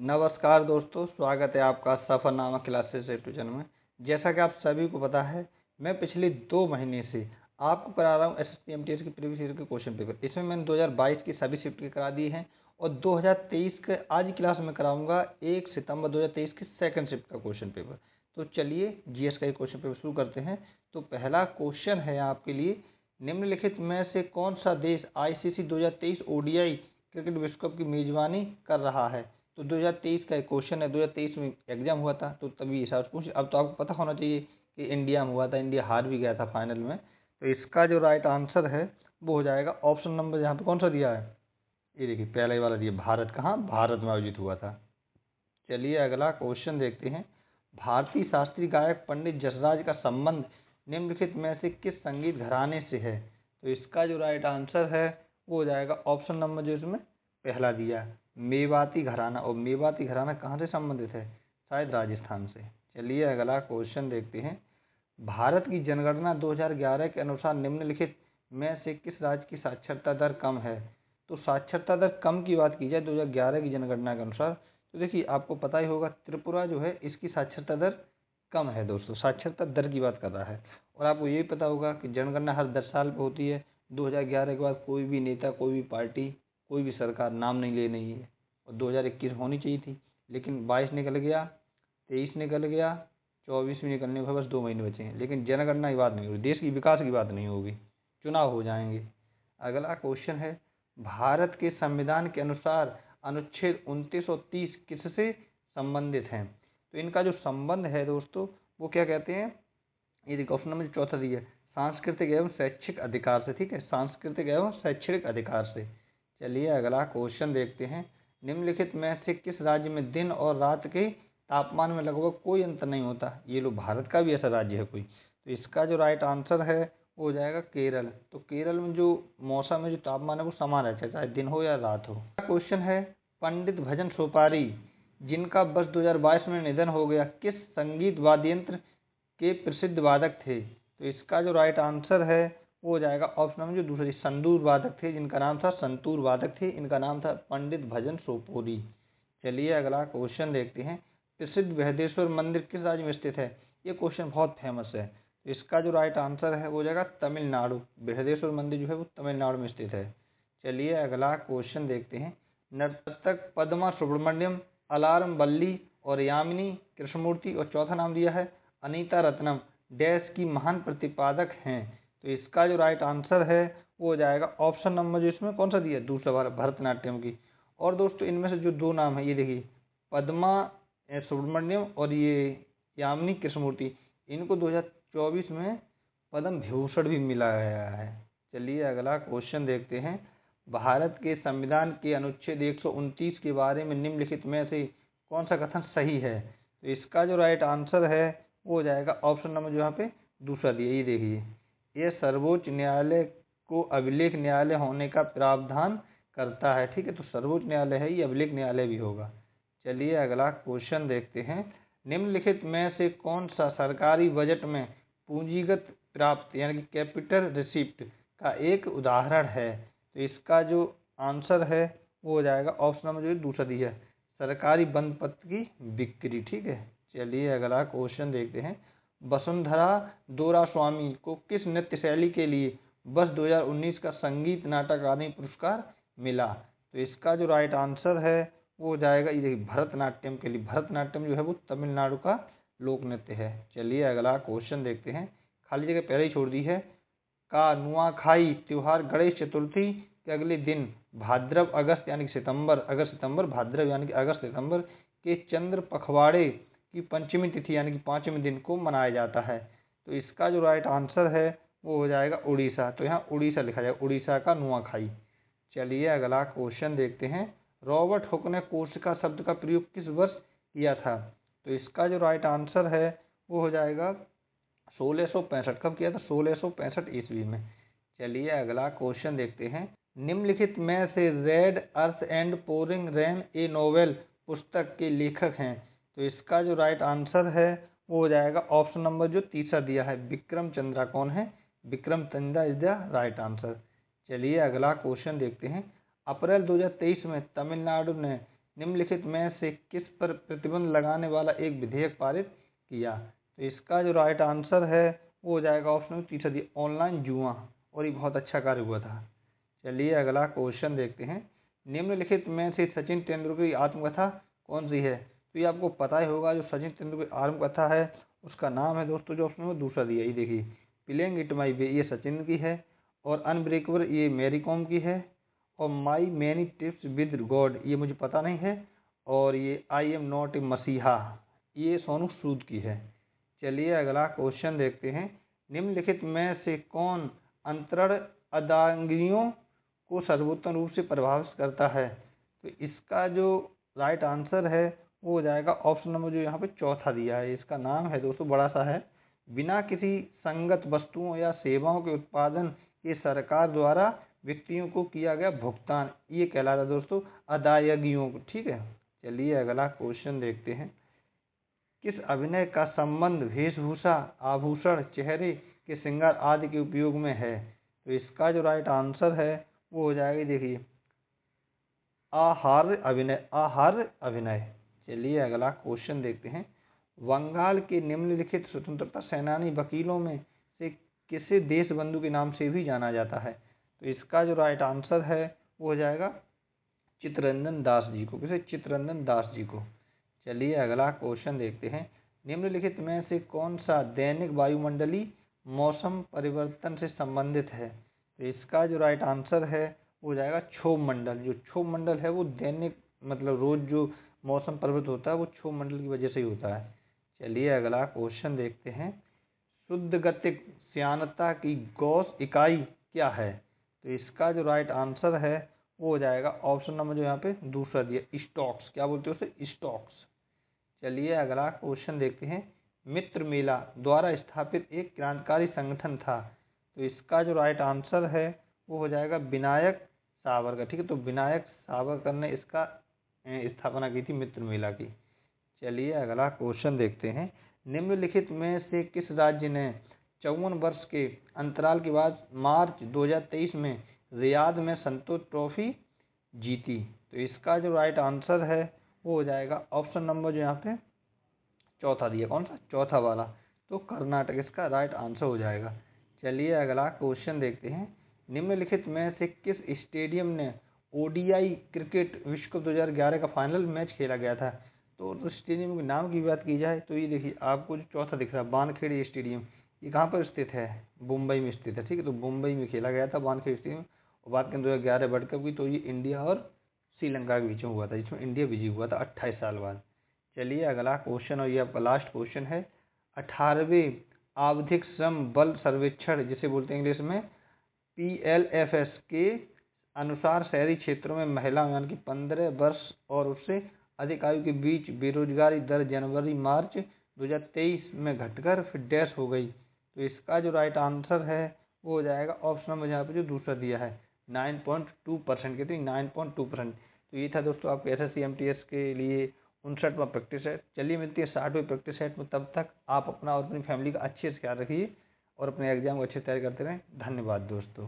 नमस्कार दोस्तों, स्वागत है आपका सफरनामा क्लासेस ट्यूशन में। जैसा कि आप सभी को पता है, मैं पिछले 2 महीने से आपको करा रहा हूँ एसएससी एमटीएस की प्रीवियस ईयर के क्वेश्चन पेपर। इसमें मैंने 2022 की सभी शिफ्ट के करा दिए हैं और 2023 के आज की क्लास में कराऊंगा 1 सितंबर 2023 की सेकंड शिफ्ट का क्वेश्चन पेपर। तो चलिए जीएस का क्वेश्चन पेपर शुरू करते हैं। तो पहला क्वेश्चन है आपके लिए, निम्नलिखित में से कौन सा देश आईसीसी 2023 ओडीआई क्रिकेट विश्व कप की मेजबानी कर रहा है। तो 2023 का एक क्वेश्चन है, 2023 में एग्जाम हुआ था तो तभी हिसाब से पूछ। अब तो आपको पता होना चाहिए कि इंडिया में हुआ था, इंडिया हार भी गया था फाइनल में। तो इसका जो राइट आंसर है वो हो जाएगा ऑप्शन नंबर, यहाँ पे कौन सा दिया है, ये देखिए पहले वाला दिया, भारत। कहाँ, भारत में आयोजित हुआ था। चलिए अगला क्वेश्चन देखते हैं। भारतीय शास्त्रीय गायक पंडित जसराज का संबंध निम्नलिखित में से किस संगीत घराने से है। तो इसका जो राइट आंसर है वो हो जाएगा ऑप्शन नंबर जो इसमें पहला दिया, मेवाती घराना। और मेवाती घराना कहाँ से संबंधित है, शायद राजस्थान से। चलिए अगला क्वेश्चन देखते हैं। भारत की जनगणना 2011 के अनुसार निम्नलिखित में से किस राज्य की साक्षरता दर कम है। तो साक्षरता दर कम की बात की जाए 2011 की जनगणना के अनुसार, तो देखिए आपको पता ही होगा त्रिपुरा जो है इसकी साक्षरता दर कम है दोस्तों, साक्षरता दर की बात कर रहा है। और आपको ये भी पता होगा कि जनगणना हर 10 साल पे होती है। 2011 के बाद कोई भी नेता, कोई भी पार्टी, कोई भी सरकार नाम नहीं ले रही है। और 2021 होनी चाहिए थी, लेकिन 22 निकल गया, 23 निकल गया, 24 में निकलने को बस 2 महीने बचे हैं। लेकिन जनगणना की बात नहीं होगी, देश की विकास की बात नहीं होगी, चुनाव हो जाएंगे। अगला क्वेश्चन है, भारत के संविधान के अनुसार अनुच्छेद 29 और 30 किससे संबंधित हैं। तो इनका जो संबंध है दोस्तों वो क्या कहते हैं, ये देखो ऑप्शन नंबर चौथा दिया, सांस्कृतिक एवं शैक्षिक अधिकार से। ठीक है, सांस्कृतिक एवं शैक्षणिक अधिकार से। चलिए अगला क्वेश्चन देखते हैं। निम्नलिखित में से किस राज्य में दिन और रात के तापमान में लगभग कोई अंतर नहीं होता। ये लो, भारत का भी ऐसा राज्य है कोई। तो इसका जो राइट आंसर है वो हो जाएगा केरल। तो केरल में जो मौसम है, जो तापमान है वो समान रहता है, चाहे दिन हो या रात हो। क्वेश्चन है, पंडित भजन सोपारी जिनका वर्ष 2022 में निधन हो गया, किस संगीत वाद्य यंत्र के प्रसिद्ध वादक थे। तो इसका जो राइट आंसर है वो हो जाएगा ऑप्शन नंबर जो दूसरी, संतूर वादक थे, जिनका नाम था संतूर वादक थे, इनका नाम था पंडित भजन सोपोरी। चलिए अगला क्वेश्चन देखते हैं। प्रसिद्ध बृहदेश्वर मंदिर किस राज्य में स्थित है। ये क्वेश्चन बहुत फेमस है। इसका जो राइट आंसर है वो हो जाएगा तमिलनाडु। बृहदेश्वर मंदिर जो है वो तमिलनाडु में स्थित है। चलिए अगला क्वेश्चन देखते हैं। नर्तक पद्मा सुब्रमण्यम, अलार्म बल्ली और यामिनी कृष्णमूर्ति, और चौथा नाम दिया है अनीता रत्नम, डैश की महान प्रतिपादक हैं। तो इसका जो राइट आंसर है वो हो जाएगा ऑप्शन नंबर जो इसमें कौन सा दिया, दूसरा वाला, भरतनाट्यम की। और दोस्तों इनमें से जो 2 नाम है, ये देखिए पद्मा सुब्रमण्यम और ये यामिनी कृष्णमूर्ति, इनको 2024 में पद्म भूषण भी मिला गया है। चलिए अगला क्वेश्चन देखते हैं। भारत के संविधान के अनुच्छेद 129 के बारे में निम्नलिखित में से कौन सा कथन सही है। तो इसका जो राइट आंसर है वो हो जाएगा ऑप्शन नंबर जो यहाँ पे दूसरा दिया, ये देखिए, ये सर्वोच्च न्यायालय को अभिलेख न्यायालय होने का प्रावधान करता है। ठीक है, तो सर्वोच्च न्यायालय है, ये अभिलेख न्यायालय भी होगा। चलिए अगला क्वेश्चन देखते हैं। निम्नलिखित में से कौन सा सरकारी बजट में पूंजीगत प्राप्ति यानी कि कैपिटल रिसिप्ट का एक उदाहरण है। तो इसका जो आंसर है वो हो जाएगा ऑप्शन नंबर जो दूसरा दिया है, सरकारी बंद पत्र की बिक्री। ठीक है, चलिए अगला क्वेश्चन देखते हैं। वसुंधरा दोरास्वामी को किस नृत्य शैली के लिए वर्ष 2019 का संगीत नाटक अकादमी पुरस्कार मिला। तो इसका जो राइट आंसर है वो हो जाएगा, ये देखिए, भरतनाट्यम के लिए। भरतनाट्यम जो है वो तमिलनाडु का लोक नृत्य है। चलिए अगला क्वेश्चन देखते हैं, खाली जगह पहले ही छोड़ दी है। का नुआखाई त्योहार गणेश चतुर्थी के अगले दिन भाद्रव अगस्त यानी कि सितंबर, अगस्त सितंबर, भाद्रव यानी कि अगस्त सितंबर के चंद्र पखवाड़े की पंचमी तिथि यानी कि 5वें दिन को मनाया जाता है। तो इसका जो राइट आंसर है वो हो जाएगा उड़ीसा। तो यहाँ उड़ीसा लिखा जाएगा, उड़ीसा का नुआखाई। चलिए अगला क्वेश्चन देखते हैं। रॉबर्ट हुक ने कोशिका शब्द का प्रयोग किस वर्ष किया था। तो इसका जो राइट आंसर है वो हो जाएगा 1665। कब किया था, 1665 ईस्वी में। चलिए अगला क्वेश्चन देखते हैं। निम्नलिखित में से red earth and pouring rain A novel पुस्तक के लेखक हैं। तो इसका जो राइट आंसर है वो हो जाएगा ऑप्शन नंबर जो तीसरा दिया है, विक्रम चंद्रा। कौन है, Vikram Chandra is the right answer. चलिए अगला क्वेश्चन देखते हैं। अप्रैल 2023 में तमिलनाडु ने निम्नलिखित में से किस पर प्रतिबंध लगाने वाला एक विधेयक पारित किया? तो इसका जो राइट आंसर है वो हो जाएगा ऑप्शन तीसरा दिया, ऑनलाइन जुआ, और ये बहुत अच्छा कार्य हुआ था। चलिए अगला क्वेश्चन देखते हैं। निम्नलिखित में से सचिन तेंदुलकर की आत्मकथा कौन सी है? तो ये आपको पता ही होगा, जो सचिन तेंदुलकर की आत्मकथा है उसका नाम है दोस्तों, जो ऑप्शन में दूसरा दिया, ये देखिए, प्लेइंग इट माई वे, ये सचिन की है, और अनब्रेकेबल ये मैरी कॉम की है, और माई मैनी टिप्स विद गॉड ये मुझे पता नहीं है, और ये आई एम नॉट ए मसीहा ये सोनू सूद की है। चलिए अगला क्वेश्चन देखते हैं। निम्नलिखित में से कौन अंतरण अर्धांगिनियों को सर्वोत्तम रूप से प्रभावित करता है? तो इसका जो राइट आंसर है वो हो जाएगा ऑप्शन नंबर जो यहाँ पे चौथा दिया है, इसका नाम है दोस्तों, बड़ा सा है, बिना किसी संगत वस्तुओं या सेवाओं के उत्पादन के सरकार द्वारा व्यक्तियों को किया गया भुगतान, ये कहलाता है दोस्तों अदायगियों को। ठीक है, चलिए अगला क्वेश्चन देखते हैं। किस अभिनय का संबंध वेशभूषा, आभूषण, चेहरे के श्रृंगार आदि के उपयोग में है? तो इसका जो राइट आंसर है वो हो जाएगा, देखिए, आहार्य अभिनय, आहार्य अभिनय। चलिए अगला क्वेश्चन देखते हैं। बंगाल के निम्नलिखित स्वतंत्रता सेनानी वकीलों में से किसे देशबंधु के नाम से भी जाना जाता है? तो इसका जो राइट आंसर है वो हो जाएगा चित्तरंजन दास जी को। किसे? चित्तरंजन दास जी को। चलिए अगला क्वेश्चन देखते हैं। निम्नलिखित में से कौन सा दैनिक वायुमंडलीय मौसम परिवर्तन से संबंधित है? तो इसका जो राइट आंसर है वो हो जाएगा क्षोभ मंडल। जो क्षोभ मंडल है वो दैनिक मतलब रोज जो मौसम परिवर्तन होता है वो क्षोभ मंडल की वजह से ही होता है। चलिए अगला क्वेश्चन देखते हैं। शुद्ध गतिक श्यानता की गॉस इकाई क्या है? तो इसका जो राइट आंसर है वो हो जाएगा ऑप्शन नंबर जो यहाँ पे दूसरा दिया, स्टॉक्स। क्या बोलते हैं उसे? स्टॉक्स। चलिए अगला क्वेश्चन देखते हैं। मित्र मेला द्वारा स्थापित एक क्रांतिकारी संगठन था, तो इसका जो राइट आंसर है वो हो जाएगा विनायक सावरकर। ठीक है, तो विनायक सावरकर ने इसका स्थापना की थी मित्र मेला की। चलिए अगला क्वेश्चन देखते हैं। निम्नलिखित में से किस राज्य ने 54 वर्ष के अंतराल के बाद मार्च 2023 में रियाद में संतोष ट्रॉफी जीती? तो इसका जो राइट आंसर है वो हो जाएगा ऑप्शन नंबर जो यहाँ पे चौथा दिया, कौन सा? चौथा वाला, तो कर्नाटक इसका राइट आंसर हो जाएगा। चलिए अगला क्वेश्चन देखते हैं। निम्नलिखित में से किस स्टेडियम ने ओडीआई क्रिकेट विश्व कप 2011 का फाइनल मैच खेला गया था? तो स्टेडियम के नाम की बात की जाए तो ये देखिए, आपको जो चौथा दिख रहा है वानखेड़े स्टेडियम, ये कहाँ पर स्थित है? मुंबई में स्थित है। ठीक है, तो मुंबई में खेला गया था वानखेड़े स्टेडियम। और बात करें 2011 वर्ल्ड कप की, तो ये इंडिया और श्रीलंका के बीच में हुआ था, जिसमें इंडिया विजयी हुआ था 28 साल बाद। चलिए अगला क्वेश्चन, और ये आपका लास्ट क्वेश्चन है। 18वें आवधिक श्रम बल सर्वेक्षण, जिसे बोलते हैं इंग्लिश में PLFS के अनुसार शहरी क्षेत्रों में महिलाओं यानी कि 15 वर्ष और उससे अधिक आयु के बीच बेरोजगारी दर जनवरी मार्च 2023 में घटकर फिर डैश हो गई। तो इसका जो राइट आंसर है वो हो जाएगा ऑप्शन नंबर यहाँ पे जो दूसरा दिया है 9.2%, कहते हैं 9.2%। तो ये था दोस्तों आपके SSC MTS के लिए 59वां प्रैक्टिस सेट। चलिए मिलती है 60वें प्रैक्टिस सेट में, तब तक आप अपना और अपनी फैमिली का अच्छे से ख्याल रखिए और अपने एग्जाम को अच्छे से तैयार करते रहें। धन्यवाद दोस्तों।